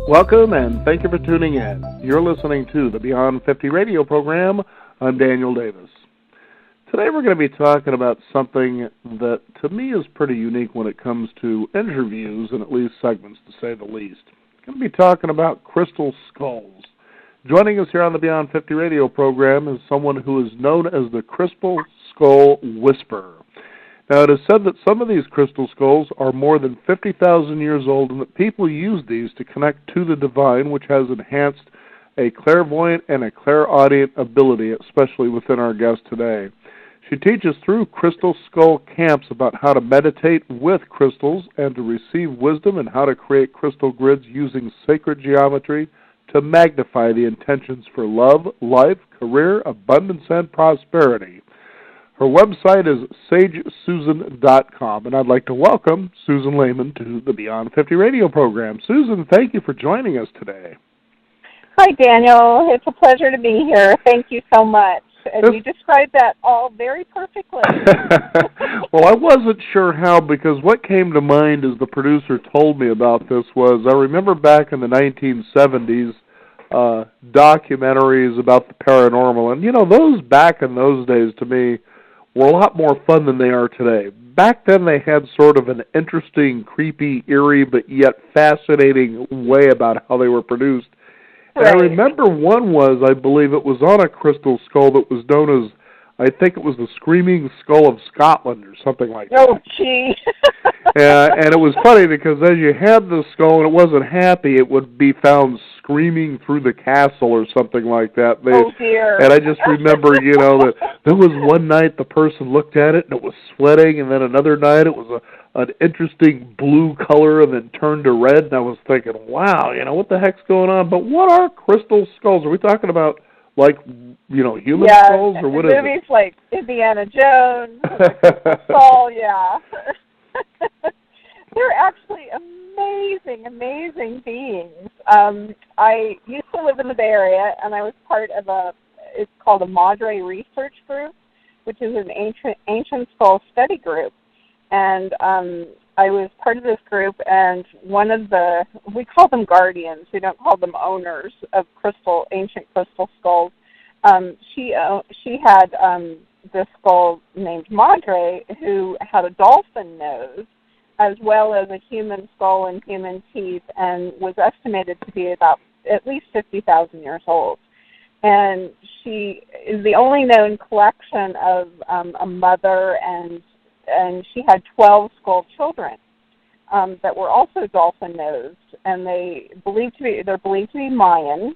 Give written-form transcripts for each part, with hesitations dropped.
Welcome, and thank you for tuning in. You're listening to the Beyond 50 radio program. I'm Daniel Davis. Today we're going to be talking about something that, to me, is pretty unique when it comes to interviews, and at least segments, to say the least. We're going to be talking about crystal skulls. Joining us here on the Beyond 50 radio program is someone who is known as the Crystal Skull Whisperer. Now, it is said that some of these crystal skulls are more than 50,000 years old and that people use these to connect to the divine, which has enhanced a clairvoyant and a clairaudient ability, especially within our guest today. She teaches through crystal skull camps about how to meditate with crystals and to receive wisdom and how to create crystal grids using sacred geometry to magnify the intentions for love, life, career, abundance, and prosperity. Her website is sagesusan.com, and I'd like to welcome Susan Lehman to the Beyond 50 radio program. Susan, thank you for joining us today. Hi, Daniel. It's a pleasure to be here. Thank you so much. And you described that all very perfectly. Well, I wasn't sure how, because what came to mind as the producer told me about this was, I remember back in the 1970s, documentaries about the paranormal, and those back in those days to me were a lot more fun than they are today. Back then they had sort of an interesting, creepy, eerie, but yet fascinating way about how they were produced. Right. And I remember one was, I believe it was on a crystal skull that was known as, I think it was the Screaming Skull of Scotland or something like that. Oh, gee. And it was funny because as you had the skull and it wasn't happy, it would be found screaming through the castle or something like that. Oh, dear. And I just remember, that there was one night the person looked at it and it was sweating, and then another night it was an interesting blue color and then turned to red, and I was thinking, wow, what the heck's going on? But what are crystal skulls? Are we talking about, like, human skulls, or what is it? Movies like Indiana Jones, Skull, yeah. They're actually amazing beings. I used to live in the Bay Area, and I was part of it's called a Madre Research Group, which is an ancient skull study group. And I was part of this group, and one of we call them guardians, we don't call them owners of ancient crystal skulls. She had this skull named Madre, who had a dolphin nose, as well as a human skull and human teeth, and was estimated to be about at least 50,000 years old. And she is the only known collection of a mother, and she had 12 skull children that were also dolphin-nosed, and they're believed to be Mayan.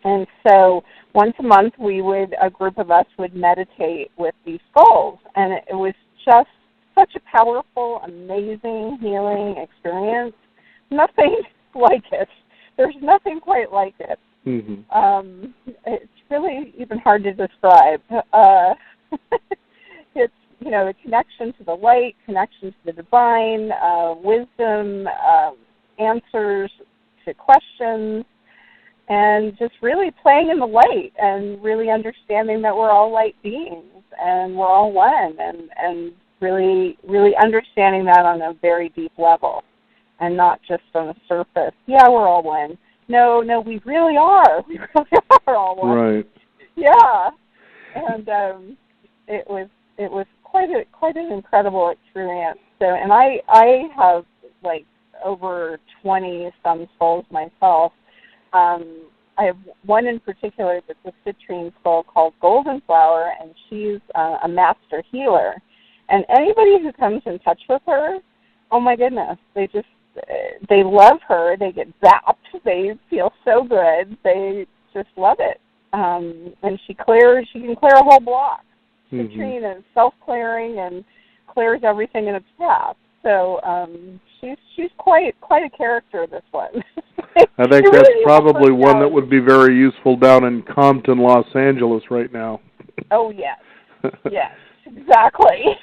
And so once a month, a group of us would meditate with these skulls, and it was just such a powerful, amazing, healing experience. Nothing like it. There's nothing quite like it. Mm-hmm. It's really even hard to describe. It's, the connection to the light, connection to the divine, wisdom, answers to questions, and just really playing in the light and really understanding that we're all light beings and we're all one, and really, really understanding that on a very deep level and not just on the surface. Yeah, we're all one. No, we really are. We really are all one. Right. Yeah. And it was quite an incredible experience. So, and I have like over 20 some skulls myself. I have one in particular that's a citrine skull called Golden Flower, and she's a master healer. And anybody who comes in touch with her, oh my goodness, they love her. They get zapped. They feel so good. They just love it. And she can clear a whole block. Mm-hmm. Citrine is self-clearing and clears everything in its path. So she's quite a character, this one. I think that's probably one that would be very useful down in Compton, Los Angeles right now. Oh, yes. Yes, exactly.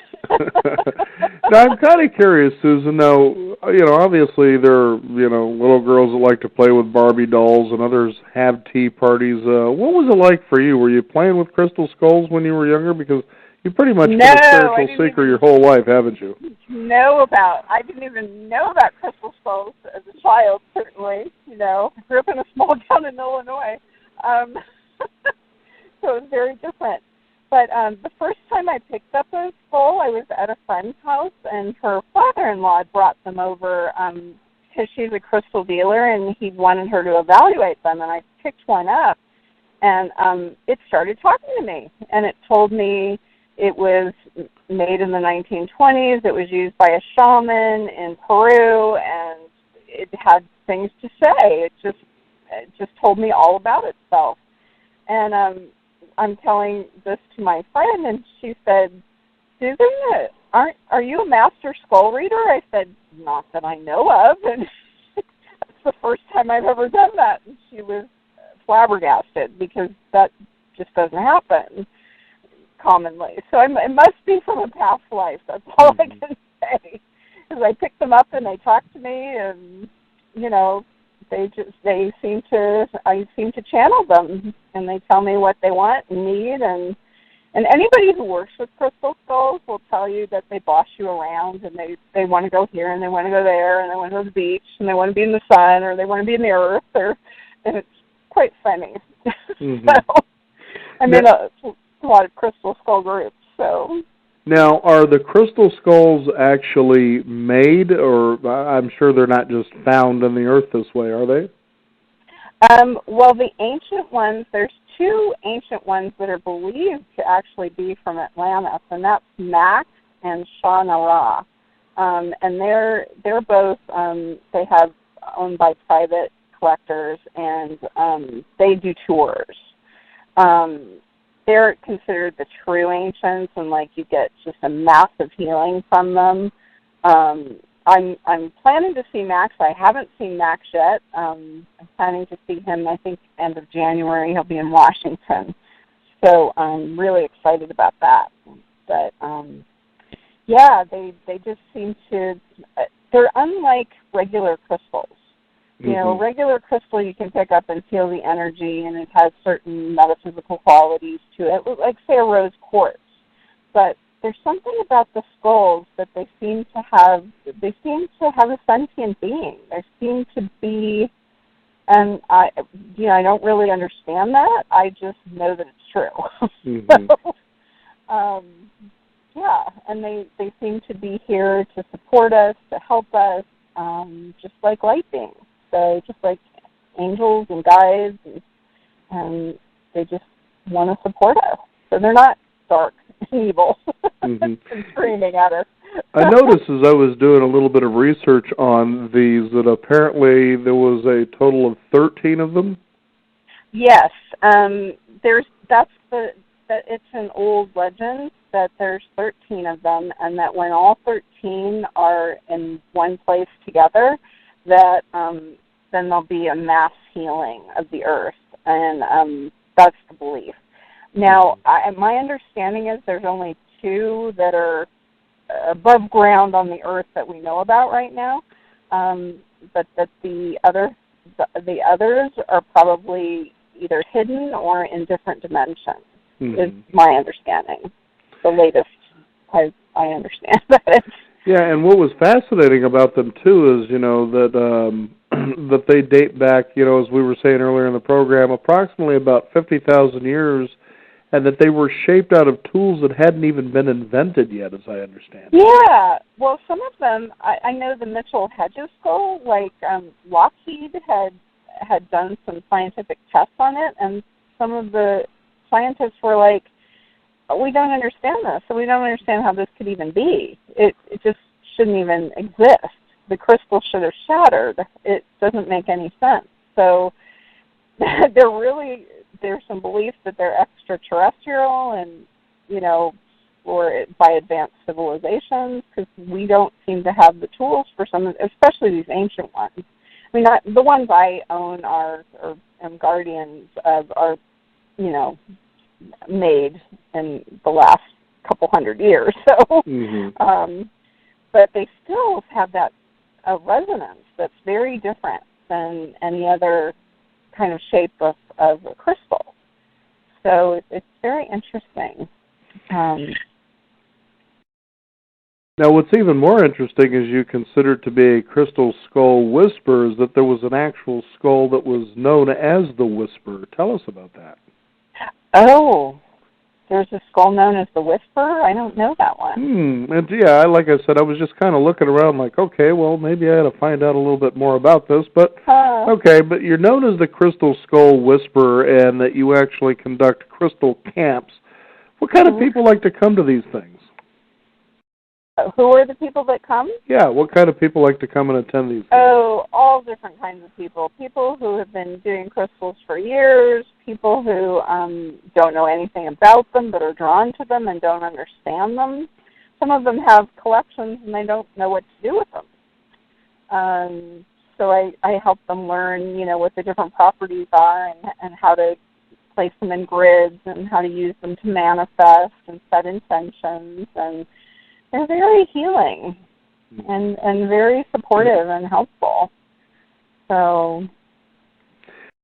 Now, I'm kind of curious, Susan. Now, obviously there are, little girls that like to play with Barbie dolls and others have tea parties. What was it like for you? Were you playing with crystal skulls when you were younger? Because, You've pretty much been No, a spiritual seeker your whole life, haven't you? I didn't even know about crystal skulls as a child, certainly. You know, I grew up in a small town in Illinois. So it was very different. But the first time I picked up a skull, I was at a friend's house, and her father-in-law brought them over because she's a crystal dealer, and he wanted her to evaluate them. And I picked one up, and it started talking to me, and it told me it was made in the 1920s. It was used by a shaman in Peru, and it had things to say. It just told me all about itself. And I'm telling this to my friend, and she said, "Susan, are you a master skull reader?" I said, "Not that I know of," and that's the first time I've ever done that. And she was flabbergasted because that just doesn't happen commonly. So it must be from a past life. That's all I can say. Because I picked them up and they talked to me, and you know, I seem to channel them, and they tell me what they want and need, and anybody who works with crystal skulls will tell you that they boss you around, and they want to go here and they want to go there, and they want to go to the beach, and they want to be in the sun, or they want to be in the earth, and it's quite funny. Mm-hmm. So I'm in a lot of crystal skull groups. So now, are the crystal skulls actually made, or I'm sure they're not just found in the earth this way, are they? Well, the ancient ones, there's two ancient ones that are believed to actually be from Atlantis, and that's Mac and Shah-Nara. And they're both, they have owned by private collectors, and they do tours. They're considered the true ancients, and like you get just a massive healing from them. I'm planning to see Max. I haven't seen Max yet. I'm planning to see him, I think, end of January. He'll be in Washington. So I'm really excited about that. But, yeah, they just seem to, they're unlike regular crystals. You know, a regular crystal you can pick up and feel the energy, and it has certain metaphysical qualities to it, like, say, a rose quartz. But there's something about the skulls that they seem to have a sentient being. They seem to be, and I don't really understand that. I just know that it's true. So, yeah, and they seem to be here to support us, to help us, just like light beings. So just like angels and guides, and they just want to support us. So they're not dark and evil and screaming at us. I noticed as I was doing a little bit of research on these that apparently there was a total of 13 of them. Yes, it's an old legend that there's 13 of them, and that when all 13 are in one place together, that then there'll be a mass healing of the earth, and that's the belief. Now, my understanding is there's only 2 that are above ground on the earth that we know about right now, but that the others are probably either hidden or in different dimensions, is my understanding. The latest I understand that. Yeah, and what was fascinating about them, too, is, that that they date back, as we were saying earlier in the program, approximately about 50,000 years, and that they were shaped out of tools that hadn't even been invented yet, as I understand. Yeah, well, some of them, I know the Mitchell Hedges skull, like Lockheed had done some scientific tests on it, and some of the scientists were like, we don't understand this, so we don't understand how this could even be. It just shouldn't even exist. The crystal should have shattered. It doesn't make any sense. So there's some beliefs that they're extraterrestrial, and, or by advanced civilizations, because we don't seem to have the tools for some, especially these ancient ones. I mean, the ones I own am guardians of are, made in the last couple hundred years. So, but they still have that resonance that's very different than any other kind of shape of a crystal. So it's very interesting. Now, what's even more interesting is you consider it to be a crystal skull whisper is that there was an actual skull that was known as the Whisper. Tell us about that. Oh, there's a skull known as the Whisperer? I don't know that one. And yeah, like I said, I was just kind of looking around like, okay, well, maybe I had to find out a little bit more about this. But, okay, but you're known as the Crystal Skull Whisperer and that you actually conduct crystal camps. What kind of people like to come to these things? Who are the people that come? Yeah, what kind of people like to come and attend these things? Oh, all different kinds of people. People who have been doing crystals for years, people who don't know anything about them but are drawn to them and don't understand them. Some of them have collections and they don't know what to do with them. So I help them learn, what the different properties are and how to place them in grids and how to use them to manifest and set intentions, and they're very healing and very supportive and helpful. So,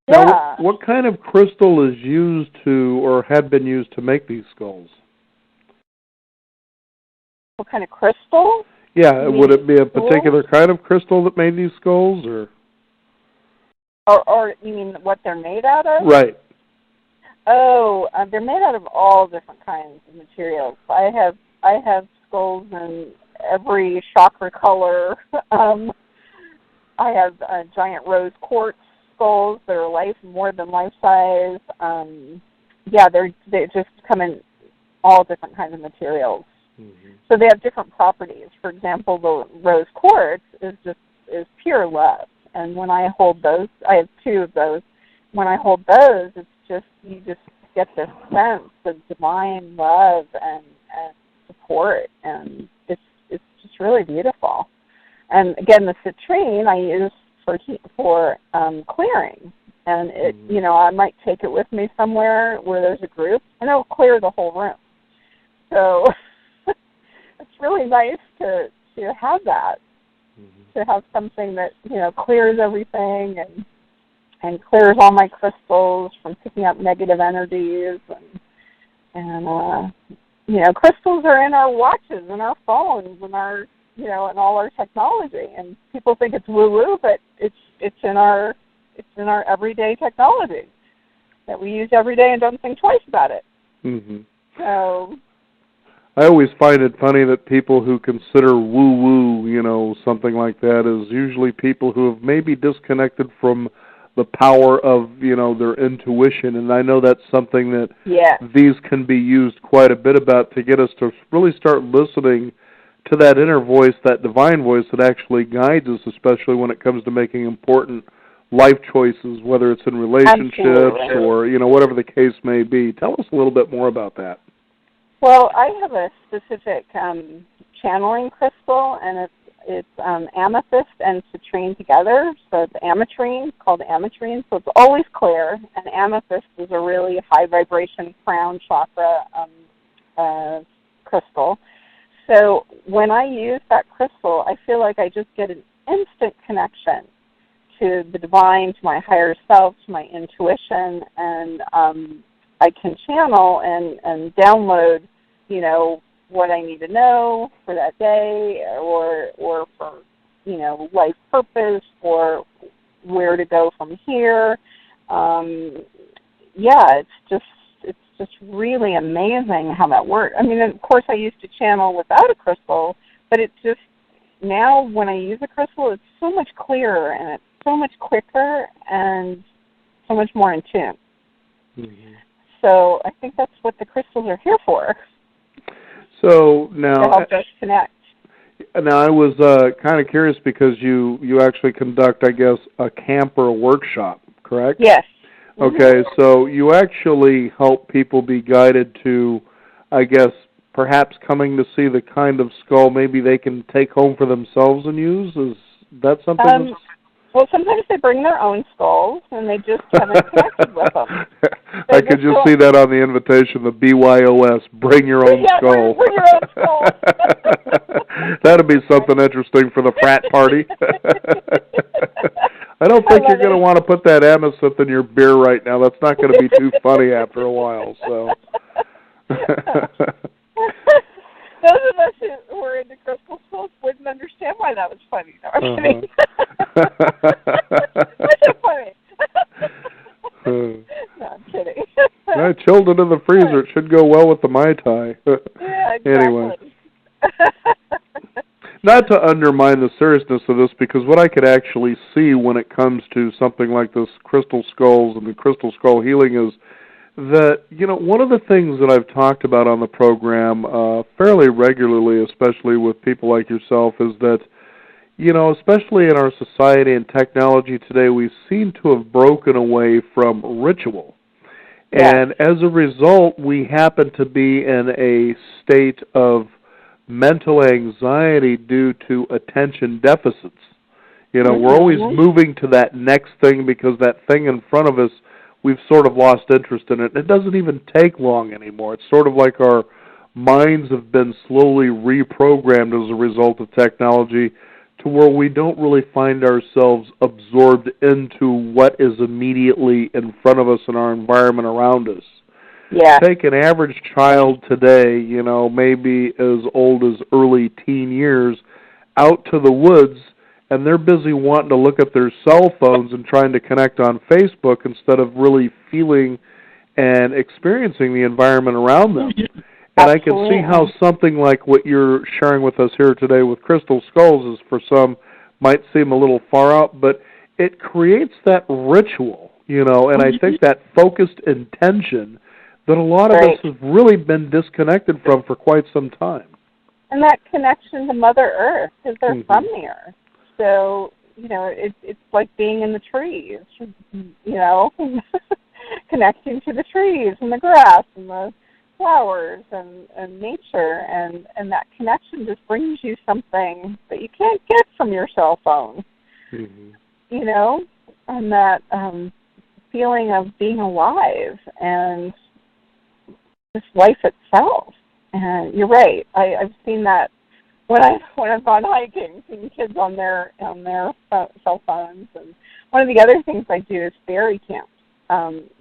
yeah. Now, what kind of crystal is used to or had been used to make these skulls? What kind of crystal? Yeah, would it be a particular kind of crystal that made these skulls, or you mean what they're made out of? Right. Oh, they're made out of all different kinds of materials. I have skulls in every chakra color. I have giant rose quartz skulls that are more than life size. They just come in all different kinds of materials. Mm-hmm. So they have different properties. For example, the rose quartz is pure love, and when I hold those, I have two of those. When I hold those, you just get this sense of divine love and support, and it's just really beautiful. And again, the citrine I use for clearing, and it I might take it with me somewhere where there's a group, and it'll clear the whole room. So it's really nice to have that, to have something that clears everything and clears all my crystals from picking up negative energies, and crystals are in our watches and our phones and our and all our technology, and people think it's woo woo, but it's in our everyday technology that we use every day and don't think twice about it. Mm-hmm. So I always find it funny that people who consider woo-woo, something like that, is usually people who have maybe disconnected from the power of, their intuition. And I know that's something that these can be used quite a bit about to get us to really start listening to that inner voice, that divine voice that actually guides us, especially when it comes to making important life choices, whether it's in relationships or, whatever the case may be. Tell us a little bit more about that. Well, I have a specific channeling crystal, and it's amethyst and citrine together. So it's ametrine, called ametrine. So it's always clear, and amethyst is a really high vibration crown chakra crystal. So when I use that crystal, I feel like I just get an instant connection to the divine, to my higher self, to my intuition, and I can channel and download, what I need to know for that day, or for, life purpose, or where to go from here. It's just really amazing how that works. I mean, of course, I used to channel without a crystal, but it's just now when I use a crystal, it's so much clearer and it's so much quicker and so much more in tune. Mm-hmm. So I think that's what the crystals are here for. So now, to help us connect. Now I was kind of curious because you actually conduct, I guess, a camp or a workshop, correct? Yes. Okay, so you actually help people be guided to, I guess, perhaps coming to see the kind of skull maybe they can take home for themselves and use? Is that something? Well, sometimes they bring their own skulls, and they just haven't connected with them. I could just see that on the invitation, the BYOS, bring your own skull. Bring your own skull. That'd be something interesting for the frat party. I don't think you're going to want to put that amethyst in your beer right now. That's not going to be too funny after a while. So. those of us who were into crystal skulls wouldn't understand why that was funny. No, I'm kidding. What's so funny? No, I'm kidding. Chilled it in the freezer. It should go well with the Mai Tai. Yeah, exactly. Anyway. Not to undermine the seriousness of this, because what I could actually see when it comes to something like this crystal skulls and the crystal skull healing is that, one of the things that I've talked about on the program fairly regularly, especially with people like yourself, is that, especially in our society and technology today, we seem to have broken away from ritual. Yeah. And as a result, we happen to be in a state of mental anxiety due to attention deficits. We're always moving to that next thing because that thing in front of us, we've sort of lost interest in it. It doesn't even take long anymore. It's sort of like our minds have been slowly reprogrammed as a result of technology to where we don't really find ourselves absorbed into what is immediately in front of us in our environment around us. Yeah. Take an average child today, maybe as old as early teen years, out to the woods, and they're busy wanting to look at their cell phones and trying to connect on Facebook instead of really feeling and experiencing the environment around them. And I can see how something like what you're sharing with us here today with crystal skulls is, for some, might seem a little far out, but it creates that ritual, and I think that focused intention that a lot of us have really been disconnected from for quite some time. And that connection to Mother Earth, because they're from the Earth. So, it's like being in the trees, connecting to the trees and the grass and the flowers and nature. And that connection just brings you something that you can't get from your cell phone, and that feeling of being alive and just life itself. And you're right. I've seen that when I've gone hiking, seeing kids on their cell phones. And one of the other things I do is fairy camps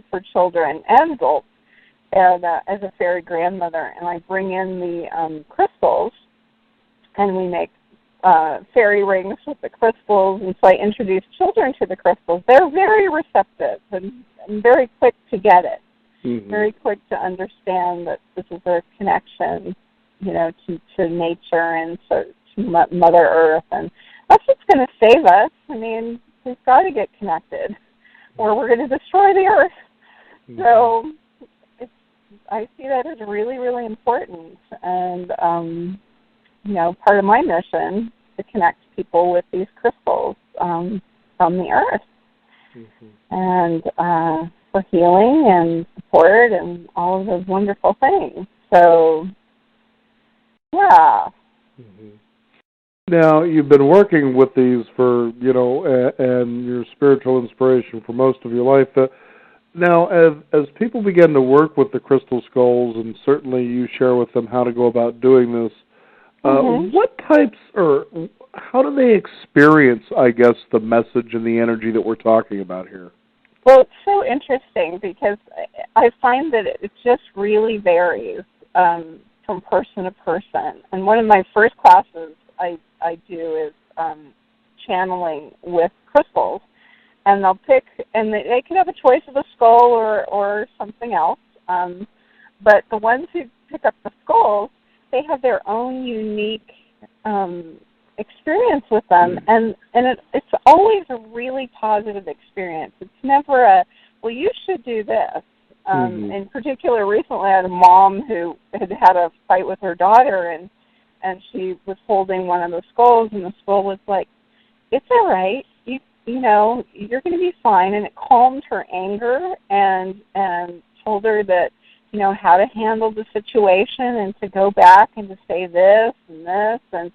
for children and adults, and as a fairy grandmother. And I bring in the crystals, and we make fairy rings with the crystals. And so I introduce children to the crystals. They're very receptive and very quick to get it. Very quick to understand that this is a connection, to nature and to Mother Earth, and that's what's going to save us. I mean, we've got to get connected, or we're going to destroy the Earth. So, I see that as really, really important, and part of my mission to connect people with these crystals from the Earth, and for healing and support and all of those wonderful things. So, yeah. Now, you've been working with these for, and your spiritual inspiration for most of your life. Now, as people begin to work with the crystal skulls, and certainly you share with them how to go about doing this, what types, or how do they experience, I guess, the message and the energy that we're talking about here? Well, it's so interesting because I find that it just really varies from person to person. And one of my first classes I do is channeling with crystals. And they'll pick, and they can have a choice of a skull or something else. But the ones who pick up the skulls, they have their own unique experience with them, and it's always a really positive experience. It's never a, well, you should do this. In particular, recently I had a mom who had a fight with her daughter, and she was holding one of the skulls, and the skull was like, it's all right, you're going to be fine. And it calmed her anger and told her that, how to handle the situation and to go back and to say this and this, and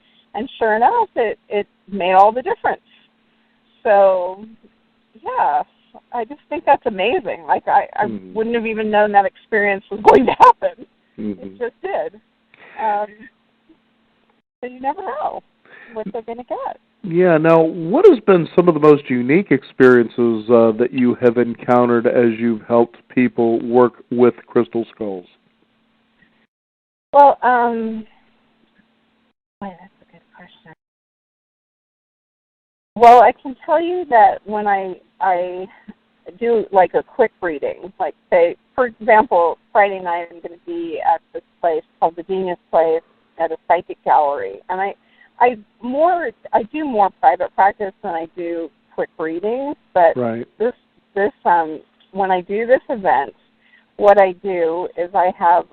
sure enough, it made all the difference. So, yeah, I just think that's amazing. Like, I wouldn't have even known that experience was going to happen. It just did. So you never know what they're going to get. Yeah, now, what has been some of the most unique experiences that you have encountered as you've helped people work with crystal skulls? Well, Boy, that's a good question. Well, I can tell you that when I do like a quick reading, like say, for example, Friday night I'm going to be at this place called the Genius Place at a psychic gallery, and I do more private practice than I do quick readings. But right. this when I do this event, what I do is I have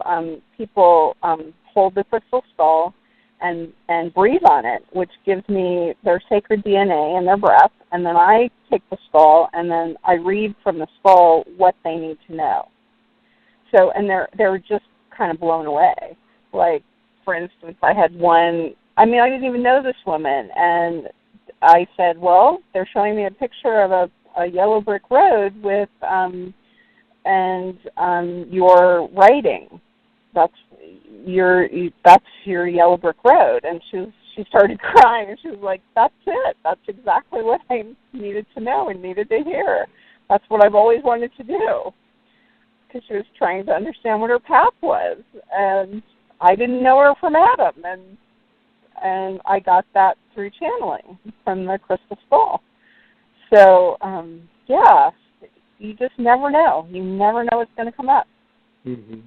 people hold the crystal skull and breathe on it, which gives me their sacred DNA and their breath, and then I take the skull and then I read from the skull what they need to know. So, and they're just kind of blown away. Like, for instance, I had one, I didn't even know this woman, and I said, well, they're showing me a picture of a yellow brick road with, your writing. That's your yellow brick road. And she started crying, and she was like, that's it. That's exactly what I needed to know and needed to hear. That's what I've always wanted to do. Because she was trying to understand what her path was. And I didn't know her from Adam. And I got that through channeling from the crystal skull. So, yeah, you just never know. You never know what's going to come up. Mm-hmm.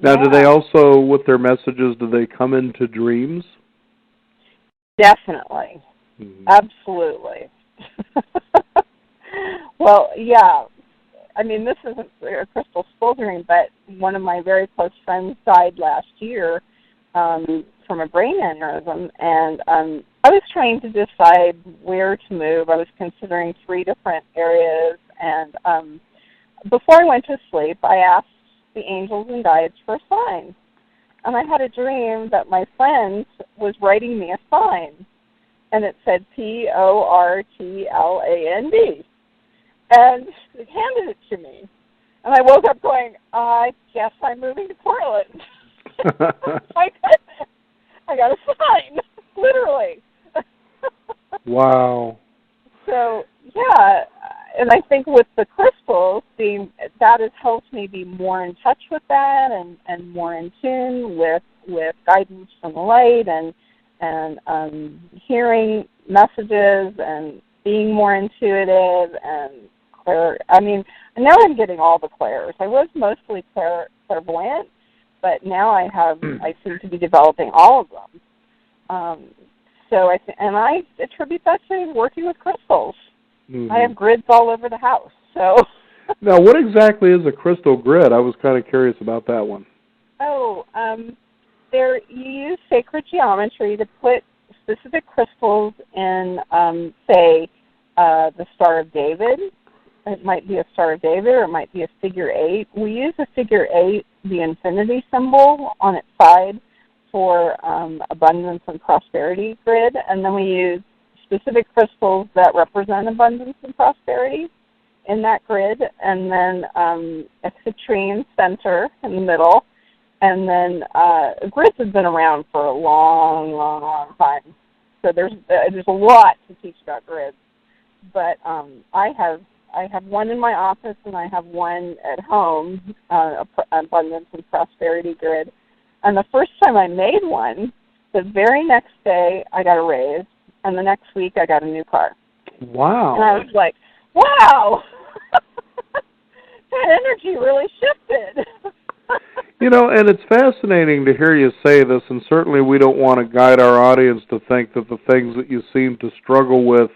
Now, do they also, with their messages, do they come into dreams? Definitely. Mm-hmm. Absolutely. Well, yeah. This isn't a crystal skull dream, but one of my very close friends died last year from a brain aneurysm, and I was trying to decide where to move. I was considering 3 different areas, and before I went to sleep, I asked the angels and guides for a sign. And I had a dream that my friend was writing me a sign, and it said Portland. And it handed it to me. And I woke up going, I guess I'm moving to Portland. My goodness. I got a sign, literally. Wow. So, yeah, and I think with the crystals, that has helped me be more in touch with that and more in tune with guidance from the light and hearing messages and being more intuitive and clear. Now I'm getting all the clairs. I was mostly clairvoyant, but now I seem to be developing all of them. So I attribute that to working with crystals. Mm-hmm. I have grids all over the house. So. Now, what exactly is a crystal grid? I was kind of curious about that one. Oh, you use sacred geometry to put specific crystals in, say, the Star of David. It might be a Star of David, or it might be a figure 8. We use a figure 8, the infinity symbol, on its side for abundance and prosperity grid, and then we use specific crystals that represent abundance and prosperity in that grid, and then a citrine center in the middle, and then grids have been around for a long, long, long time. So there's a lot to teach about grids, but I have one in my office and I have one at home, abundance and prosperity grid. And the first time I made one, the very next day I got a raise, and the next week I got a new car. Wow. And I was like, wow, that energy really shifted. And it's fascinating to hear you say this, and certainly we don't want to guide our audience to think that the things that you seem to struggle with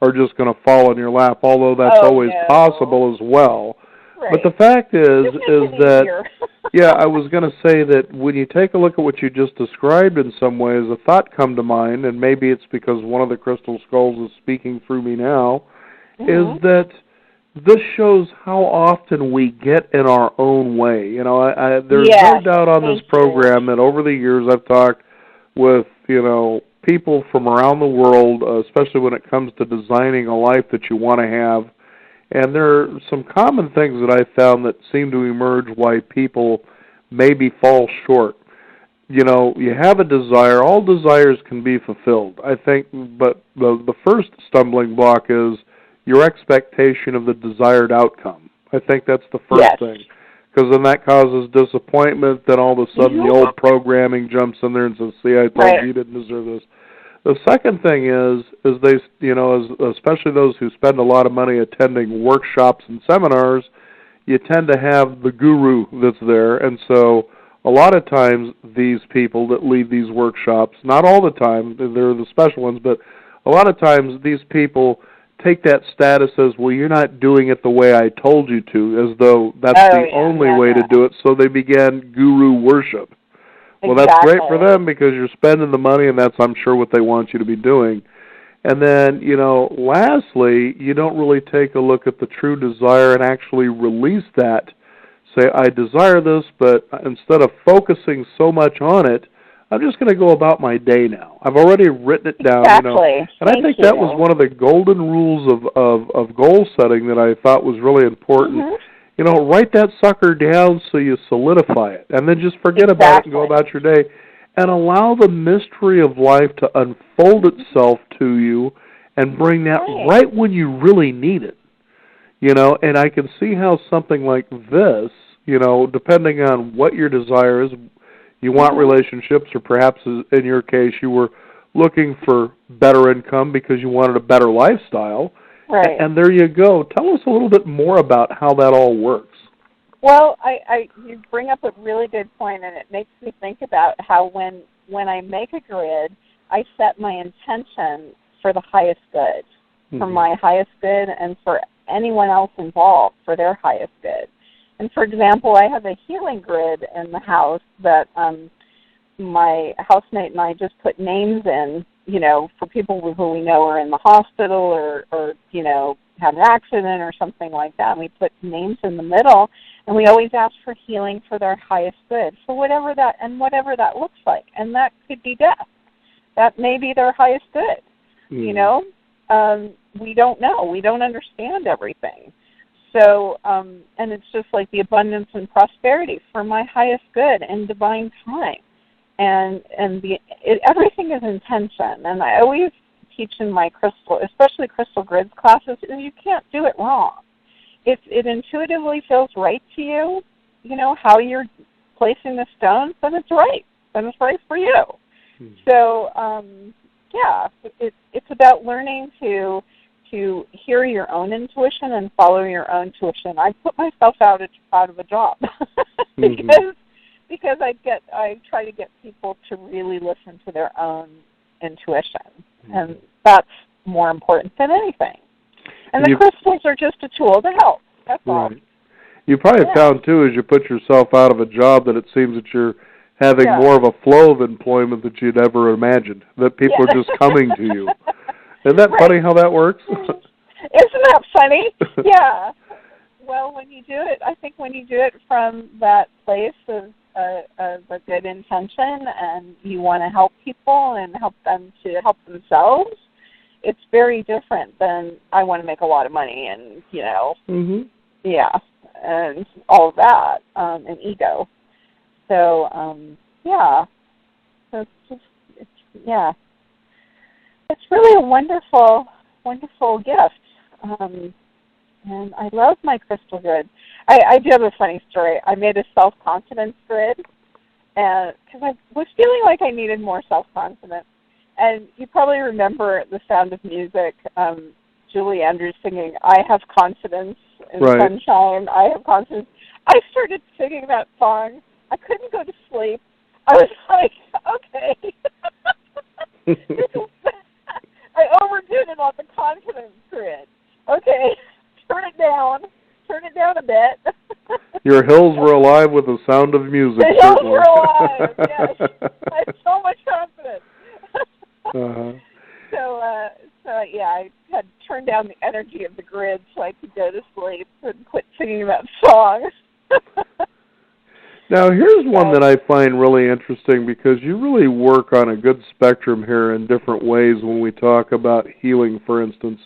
are just going to fall in your lap, although that's always possible as well. Right. But the fact is that, yeah, I was going to say that when you take a look at what you just described in some ways, a thought come to mind, and maybe it's because one of the crystal skulls is speaking through me now, is that this shows how often we get in our own way. There's no doubt on this program that over the years I've talked with, people from around the world, especially when it comes to designing a life that you want to have. And there are some common things that I found that seem to emerge why people maybe fall short. You have a desire. All desires can be fulfilled, I think, but the first stumbling block is your expectation of the desired outcome. I think that's the first thing. because then that causes disappointment. Then all of a sudden the old programming jumps in there and says, "See, I told you you didn't deserve this." The second thing is they, especially those who spend a lot of money attending workshops and seminars, you tend to have the guru that's there, and so a lot of times these people that lead these workshops, not all the time, they're the special ones, but a lot of times these people take that status as, well, you're not doing it the way I told you to, as though that's the only way to do it, so they began guru worship. Well, that's great for them because you're spending the money, and that's, I'm sure, what they want you to be doing. And then, lastly, you don't really take a look at the true desire and actually release that. Say, I desire this, but instead of focusing so much on it, I'm just going to go about my day now. I've already written it down. And I think that was one of the golden rules of goal setting that I thought was really important. Write that sucker down so you solidify it, and then just forget about it and go about your day, and allow the mystery of life to unfold itself to you and bring that right when you really need it. And I can see how something like this, depending on what your desire is, you want relationships, or perhaps in your case you were looking for better income because you wanted a better lifestyle. Right. And there you go. Tell us a little bit more about how that all works. Well, you bring up a really good point, and it makes me think about how when I make a grid, I set my intention for the highest good, for my highest good, and for anyone else involved for their highest good. And for example, I have a healing grid in the house that my housemate and I just put names in, for people who we know are in the hospital or had an accident or something like that. And we put names in the middle, and we always ask for healing for their highest good, for whatever that looks like. And that could be death. That may be their highest good. We don't know. We don't understand everything. So, and it's just like the abundance and prosperity for my highest good and divine time. And everything is intention. And I always teach in my especially crystal grids classes, is you can't do it wrong. If it intuitively feels right to you, how you're placing the stones, then it's right. Then it's right for you. So, it's about learning to hear your own intuition and follow your own intuition. I put myself out of a job because I try to get people to really listen to their own intuition, and that's more important than anything. And the crystals are just a tool to help. That's all. You probably found too, as you put yourself out of a job, that it seems that you're having more of a flow of employment that you'd ever imagined. That people are just coming to you. Isn't that funny how that works? Isn't that funny? Yeah. Well, when you do it from that place of a good intention, and you want to help people and help them to help themselves, it's very different than I want to make a lot of money and, and all of that, and ego. So, so it's really a wonderful, wonderful gift. And I love my crystal grid. I do have a funny story. I made a self-confidence grid because I was feeling like I needed more self-confidence. And you probably remember The Sound of Music, Julie Andrews singing, I have confidence in sunshine, I have confidence. I started singing that song. I couldn't go to sleep. I was like, okay. I overdid it on the confidence grid. Okay, turn it down a bit. Your hills were alive with the sound of music. The hills were alive, yes. I had so much confidence. So I had to turn down the energy of the grid so I could go to sleep and quit singing that song. Now, here's one that I find really interesting, because you really work on a good spectrum here in different ways when we talk about healing, for instance.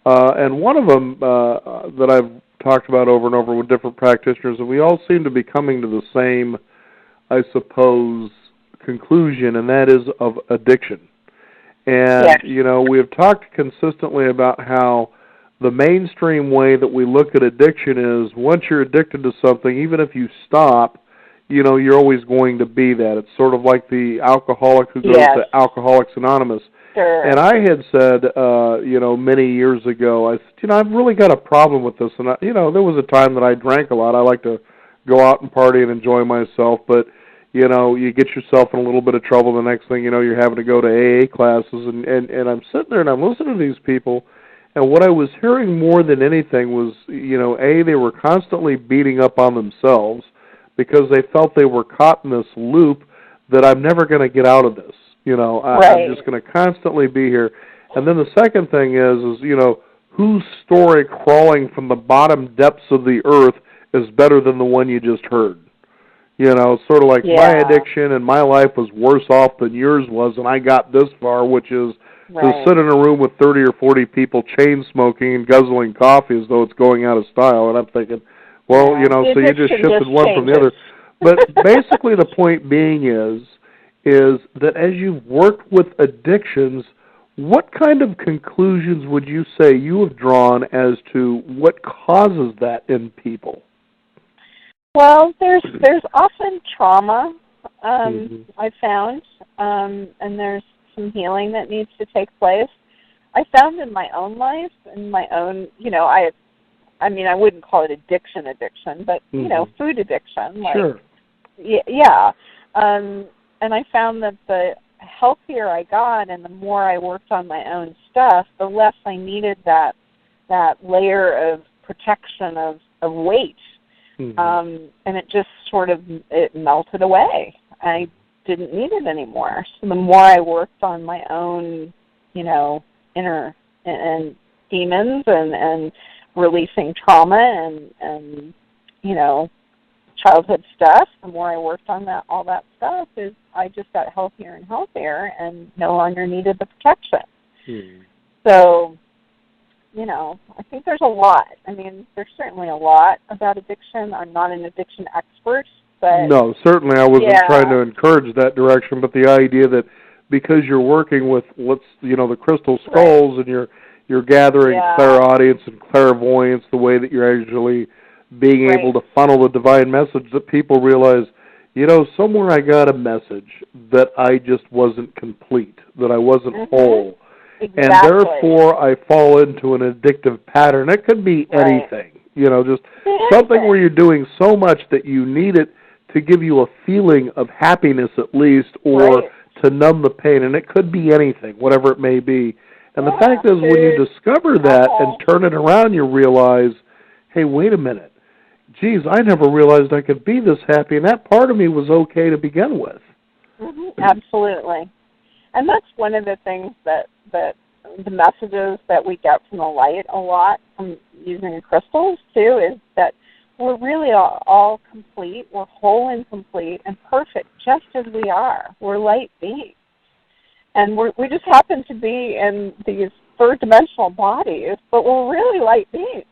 And one of them that I've talked about over and over with different practitioners, and we all seem to be coming to the same, I suppose, conclusion, and that is of addiction. And, we have talked consistently about how the mainstream way that we look at addiction is once you're addicted to something, even if you stop, you're always going to be that. It's sort of like the alcoholic who goes to Alcoholics Anonymous. Sure. And I had said, many years ago, I said, I've really got a problem with this. And, there was a time that I drank a lot. I like to go out and party and enjoy myself, but, you get yourself in a little bit of trouble. The next thing you know, you're having to go to AA classes. And I'm sitting there and I'm listening to these people. And what I was hearing more than anything was, they were constantly beating up on themselves because they felt they were caught in this loop that I'm never going to get out of this. I'm just going to constantly be here. And then the second thing is whose story crawling from the bottom depths of the earth is better than the one you just heard? Sort of like my addiction and my life was worse off than yours was, and I got this far, which is to sit in a room with 30 or 40 people chain smoking and guzzling coffee as though it's going out of style. And I'm thinking, well, so you just shifted one from the other. But basically the point being is that as you've worked with addictions, what kind of conclusions would you say you have drawn as to what causes that in people? Well, there's often trauma, I found, and there's some healing that needs to take place. I found in my own life, in my own, I wouldn't call it addiction, but, food addiction. Sure. Yeah. And I found that the healthier I got and the more I worked on my own stuff, the less I needed that layer of protection of weight. And it just sort of, it melted away. I didn't need it anymore. So the more I worked on my own, inner and demons and releasing trauma and childhood stuff, the more I worked on all that stuff, is I just got healthier and healthier and no longer needed the protection. So, I think there's a lot. There's certainly a lot about addiction. I'm not an addiction expert, but... No, certainly I wasn't trying to encourage that direction, but the idea that because you're working with, the crystal skulls and you're gathering clairaudience and clairvoyance, the way that you're actually being able to funnel the divine message, that people realize, somewhere I got a message that I just wasn't complete, that I wasn't whole. Exactly. And therefore I fall into an addictive pattern. It could be anything, just something where you're doing so much that you need it to give you a feeling of happiness at least, or to numb the pain. And it could be anything, whatever it may be. And the fact is, when you discover that and turn it around, you realize, hey, wait a minute. Geez, I never realized I could be this happy, and that part of me was okay to begin with. Absolutely. And that's one of the things that the messages that we get from the light a lot from using the crystals, too, is that we're really all complete. We're whole and complete and perfect just as we are. We're light beings. And we just happen to be in these third-dimensional bodies, but we're really light beings.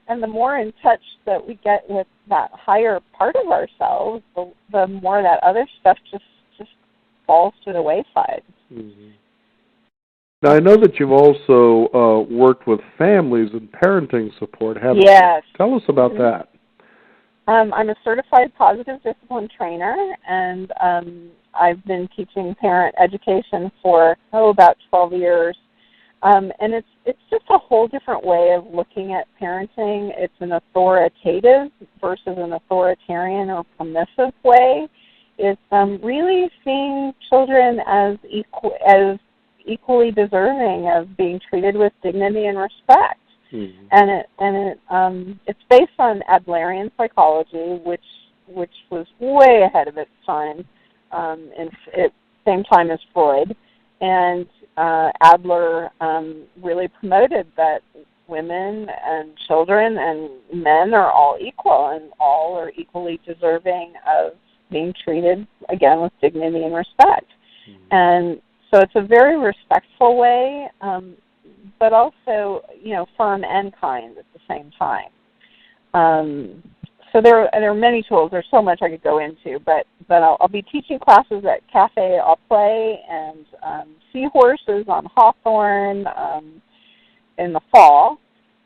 And the more in touch that we get with that higher part of ourselves, the more that other stuff just falls to the wayside. Now, I know that you've also worked with families and parenting support, haven't you? Yes. Tell us about that. I'm a certified positive discipline trainer, and I've been teaching parent education for, about 12 years. And it's just a whole different way of looking at parenting. It's an authoritative versus an authoritarian or permissive way. It's really seeing children as equally deserving of being treated with dignity and respect. And it's based on Adlerian psychology, which was way ahead of its time, and at the same time as Freud. And Adler really promoted that women and children and men are all equal, and all are equally deserving of being treated, again, with dignity and respect. And so it's a very respectful way, but also, firm and kind at the same time. So there are many tools. There's so much I could go into, but I'll be teaching classes at Cafe Au Play and Seahorses on Hawthorne in the fall.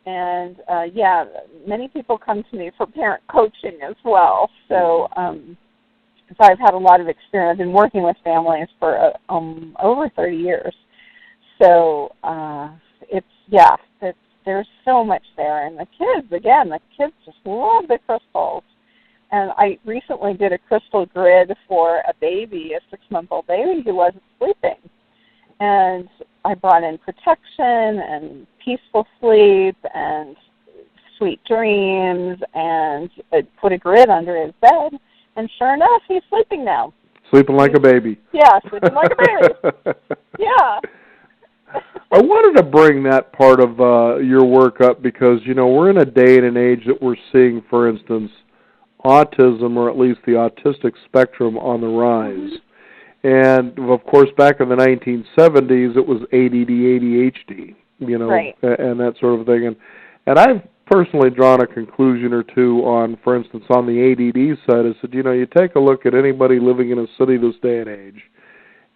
And yeah, many people come to me for parent coaching as well. So, so I've had a lot of experience in working with families for over 30 years. So there's so much there. And the kids just love the crystals. And I recently did a crystal grid for a baby, a 6-month-old baby who wasn't sleeping. And I brought in protection and peaceful sleep and sweet dreams and put a grid under his bed. And sure enough, he's sleeping now. Sleeping like a baby. Yeah, sleeping like a baby. Yeah. I wanted to bring that part of your work up because, we're in a day and an age that we're seeing, for instance, autism, or at least the autistic spectrum, on the rise. And, of course, back in the 1970s, it was ADD, ADHD, right. and that sort of thing. And I've personally drawn a conclusion or two on, for instance, on the ADD side. I said, you take a look at anybody living in a city this day and age,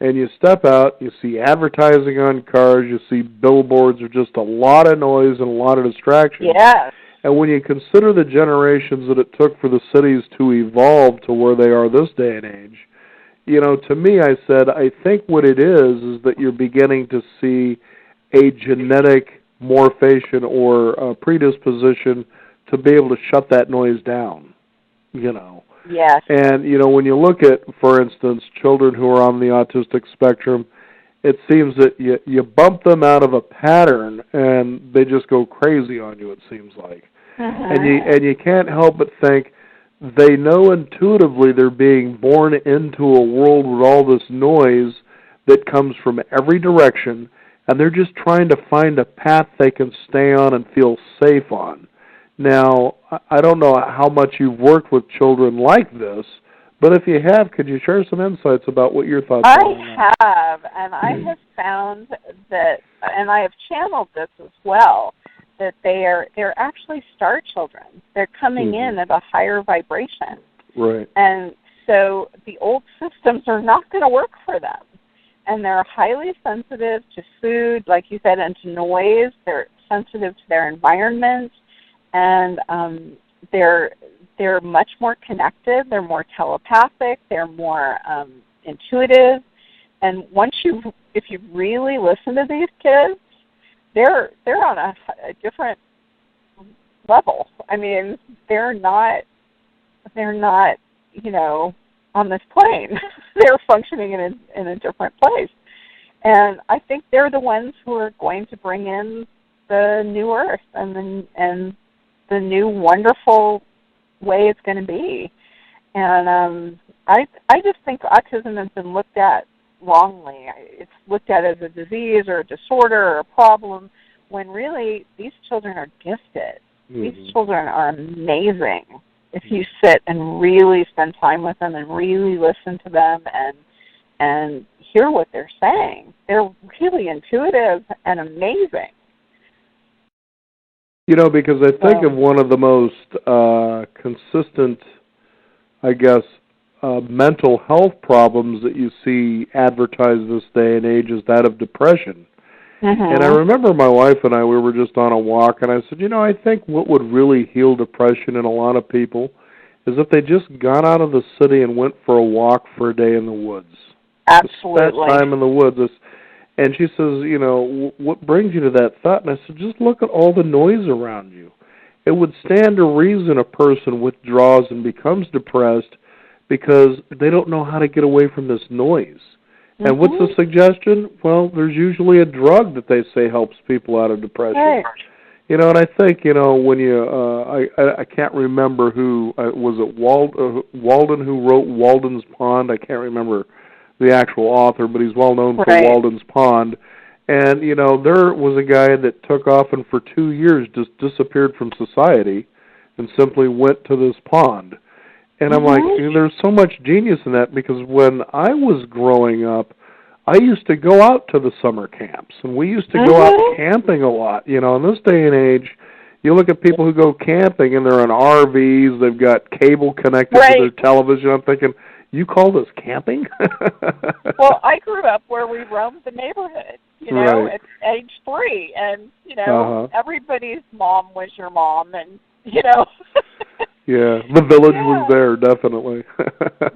and you step out, you see advertising on cars, you see billboards, there's just a lot of noise and a lot of distraction. Yes. And when you consider the generations that it took for the cities to evolve to where they are this day and age, to me, I said, I think what it is that you're beginning to see a genetic morphation or a predisposition to be able to shut that noise down, Yes. And, when you look at, for instance, children who are on the autistic spectrum, it seems that you bump them out of a pattern and they just go crazy on you, it seems like. And you can't help but think they know intuitively they're being born into a world with all this noise that comes from every direction, and they're just trying to find a path they can stay on and feel safe on. Now, I don't know how much you've worked with children like this, but if you have, could you share some insights about what your thoughts are on that? I have, and I have found that, and I have channeled this as well, that they're actually star children. They're coming in at a higher vibration. Right. And so the old systems are not going to work for them. And they're highly sensitive to food, like you said, and to noise. They're sensitive to their environment. And they're much more connected. They're more telepathic. They're more intuitive. And if you really listen to these kids, they're on a different level. I mean, they're not on this plane. They're functioning in a different place. And I think they're the ones who are going to bring in the new earth and the new wonderful way it's going to be. And I just think autism has been looked at wrongly. It's looked at as a disease or a disorder or a problem, when really these children are gifted. These children are amazing if you sit and really spend time with them and really listen to them and hear what they're saying. They're really intuitive and amazing. Because I think of one of the most consistent, I guess, mental health problems that you see advertised this day and age is that of depression. And I remember my wife and I, we were just on a walk, and I said, I think what would really heal depression in a lot of people is if they just got out of the city and went for a walk for a day in the woods. Absolutely. Spent time in the woods. And she says, what brings you to that thought? And I said, just look at all the noise around you. It would stand to reason a person withdraws and becomes depressed because they don't know how to get away from this noise. And what's the suggestion? Well, there's usually a drug that they say helps people out of depression. Right. And I think, when you, I can't remember who, was it Walden who wrote Walden's Pond? I can't remember the actual author, but he's well known for Walden's Pond. And, there was a guy that took off and for 2 years just disappeared from society and simply went to this pond. And I'm like, there's so much genius in that, because when I was growing up, I used to go out to the summer camps, and we used to go out camping a lot. In this day and age, you look at people who go camping, and they're in RVs, they've got cable connected to their television. I'm thinking, You call this camping? Well, I grew up where we roamed the neighborhood, right. at age 3, and everybody's mom was your mom, and Yeah, the village yeah. was there, definitely.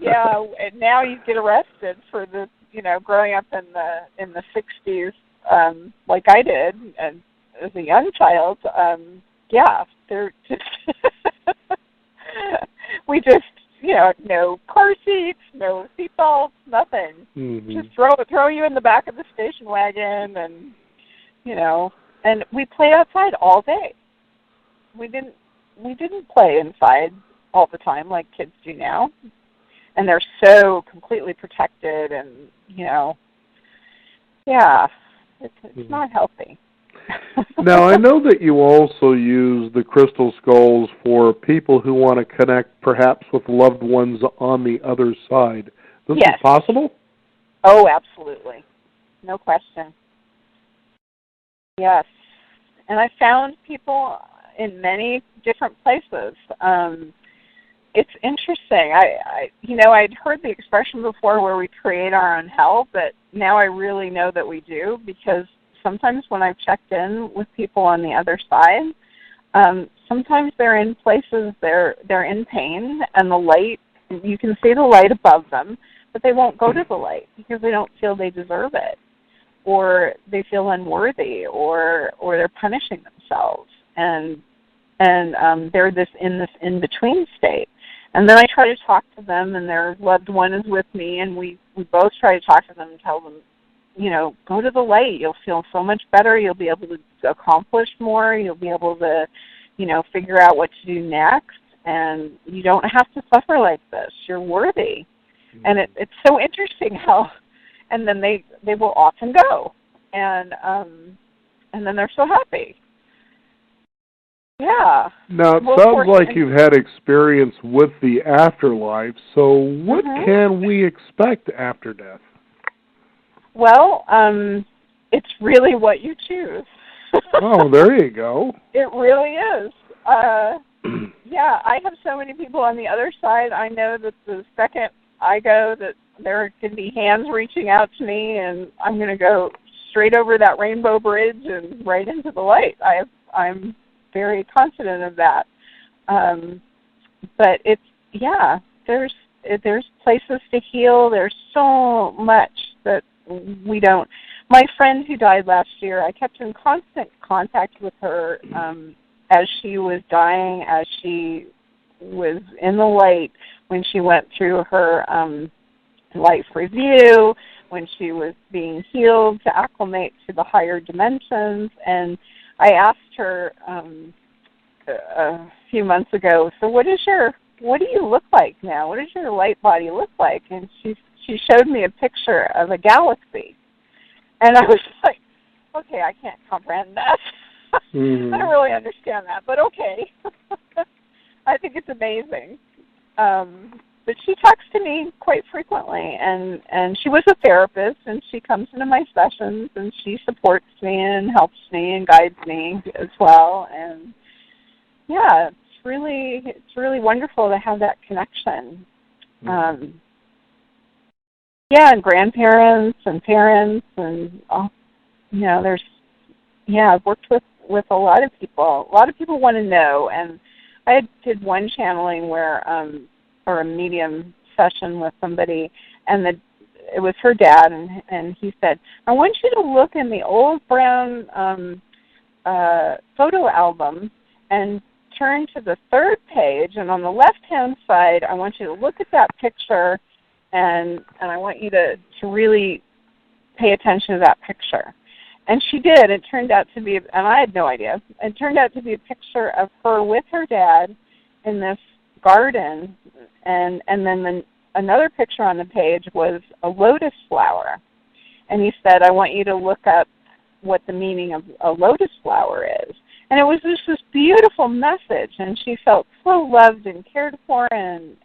Yeah, and now you get arrested for growing up in the 60s, like I did, and as a young child. Yeah, they're just we just no car seats, no seatbelts, nothing. Mm-hmm. Just throw you in the back of the station wagon, and and we played outside all day. We didn't play inside all the time like kids do now, and they're so completely protected, and yeah, it's not healthy. Now, I know that you also use the crystal skulls for people who want to connect perhaps with loved ones on the other side. This Yes. is possible? Oh, absolutely. No question. Yes. And I found people in many different places. It's interesting. I'd heard the expression before where we create our own hell, but now I really know that we do, because sometimes when I've checked in with people on the other side, sometimes they're in places they're in pain, and the light, you can see the light above them, but they won't go to the light because they don't feel they deserve it, or they feel unworthy, or they're punishing themselves, and they're in this in-between state. And then I try to talk to them, and their loved one is with me, and we both try to talk to them and tell them, go to the light. You'll feel so much better. You'll be able to accomplish more. You'll be able to, figure out what to do next. And you don't have to suffer like this. You're worthy. Mm-hmm. And it's so interesting how, and then they will often go, and then they're so happy. Yeah. Now, it sounds like you've had experience with the afterlife. So what can we expect after death? Well, it's really what you choose. Oh, there you go. It really is. Yeah, I have so many people on the other side. I know that the second I go, that there can be hands reaching out to me, and I'm going to go straight over that rainbow bridge and right into the light. I'm very confident of that. But there's places to heal. There's so much that we don't. My friend who died last year, I kept in constant contact with her as she was dying, as she was in the light, when she went through her life review, when she was being healed to acclimate to the higher dimensions. And I asked her a few months ago, so what do you look like now? What does your light body look like? And she showed me a picture of a galaxy. And I was like, okay, I can't comprehend that. Mm-hmm. I don't really understand that, but okay. I think it's amazing. But she talks to me quite frequently, and she was a therapist, and she comes into my sessions, and she supports me and helps me and guides me as well. And yeah, it's really wonderful to have that connection. Mm-hmm. And grandparents and parents, and I've worked with a lot of people. A lot of people want to know, and I did one channeling where, or a medium session with somebody, and it was her dad, and he said, I want you to look in the old brown photo album and turn to the third page, and on the left-hand side, I want you to look at that picture, and I want you to really pay attention to that picture. And she did. It turned out to be, and I had no idea, it turned out to be a picture of her with her dad in this garden, and then another picture on the page was a lotus flower. And he said, I want you to look up what the meaning of a lotus flower is. And it was just this beautiful message, and she felt so loved and cared for, and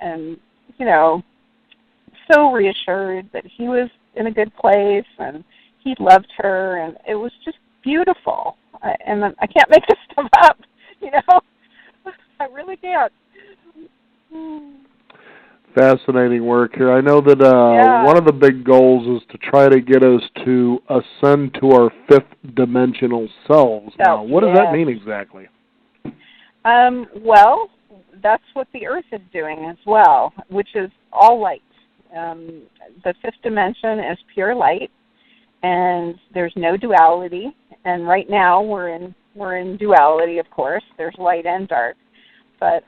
so reassured that he was in a good place, and he loved her, and it was just beautiful. And I can't make this stuff up, I really can't. Fascinating work here. I know that one of the big goals is to try to get us to ascend to our fifth dimensional selves. Now, what does that mean exactly? Well, that's what the Earth is doing as well, which is all light. The fifth dimension is pure light, and there's no duality. And right now we're in duality, of course. There's light and dark, but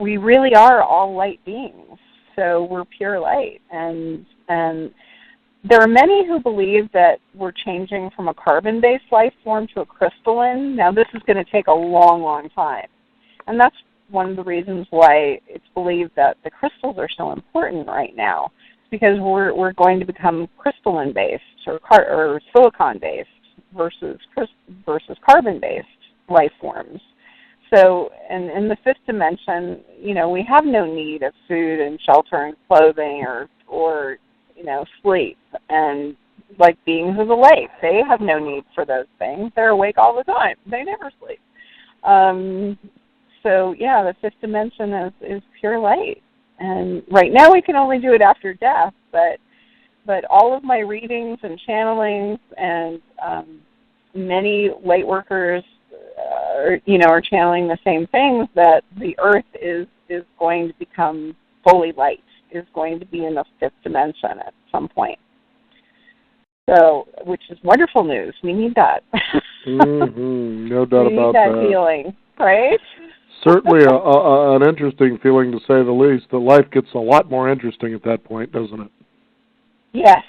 we really are all light beings. So we're pure light, and there are many who believe that we're changing from a carbon-based life form to a crystalline. Now, this is going to take a long, long time, and that's one of the reasons why it's believed that the crystals are so important right now. It's because we're going to become crystalline-based or silicon-based versus carbon-based life forms. So in the fifth dimension, we have no need of food and shelter and clothing or sleep. And like beings of the lake, they have no need for those things. They're awake all the time. They never sleep. So yeah, the fifth dimension is pure light. And right now we can only do it after death, but all of my readings and channelings and many light workers are channeling the same things, that the Earth is going to become fully light, is going to be in the fifth dimension at some point. So, which is wonderful news. We need that. No doubt about that. We need that feeling, right? Certainly an interesting feeling, to say the least. The life gets a lot more interesting at that point, doesn't it? Yes.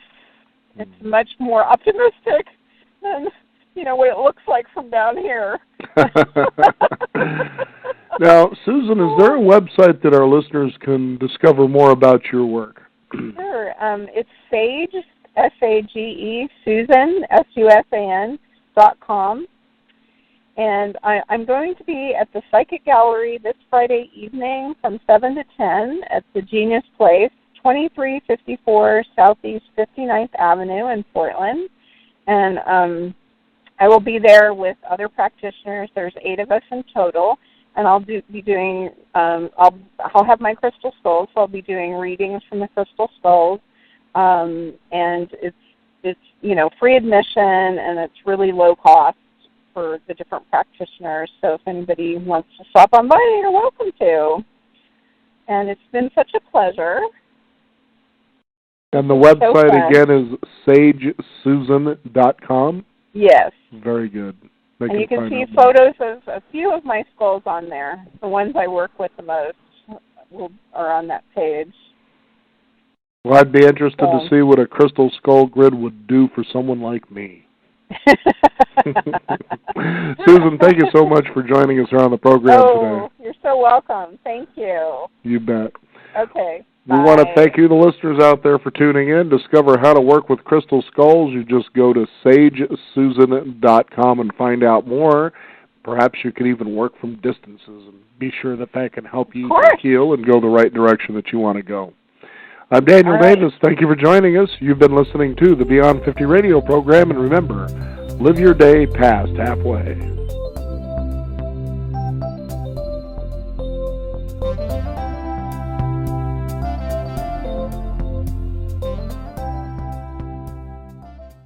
It's much more optimistic than what it looks like from down here. Now, Susan, is there a website that our listeners can discover more about your work? Sure. It's Sage, S-A-G-E, Susan, SUSAN.com. And I'm going to be at the Psychic Gallery this Friday evening from 7 to 10 at the Genius Place, 2354 Southeast 59th Avenue in Portland. And I will be there with other practitioners. There's 8 of us in total. And I'll have my crystal skulls, so I'll be doing readings from the crystal skulls. And it's free admission, and it's really low cost for the different practitioners. So if anybody wants to stop on by, you're welcome to. And it's been such a pleasure. And the website again is sagesusan.com? Yes. Very good. And you can see photos of a few of my skulls on there. The ones I work with the most are on that page. Well, I'd be interested to see what a crystal skull grid would do for someone like me. Susan, thank you so much for joining us here on the program today. You're so welcome. Thank you. You bet. Okay. We want to thank you, the listeners out there, for tuning in. Discover how to work with crystal skulls. You just go to sagesusan.com and find out more. Perhaps you can even work from distances, and be sure that can help you heal and go the right direction that you want to go. I'm Daniel Davis. Thank you for joining us. You've been listening to the Beyond 50 radio program, and remember, live your day past halfway.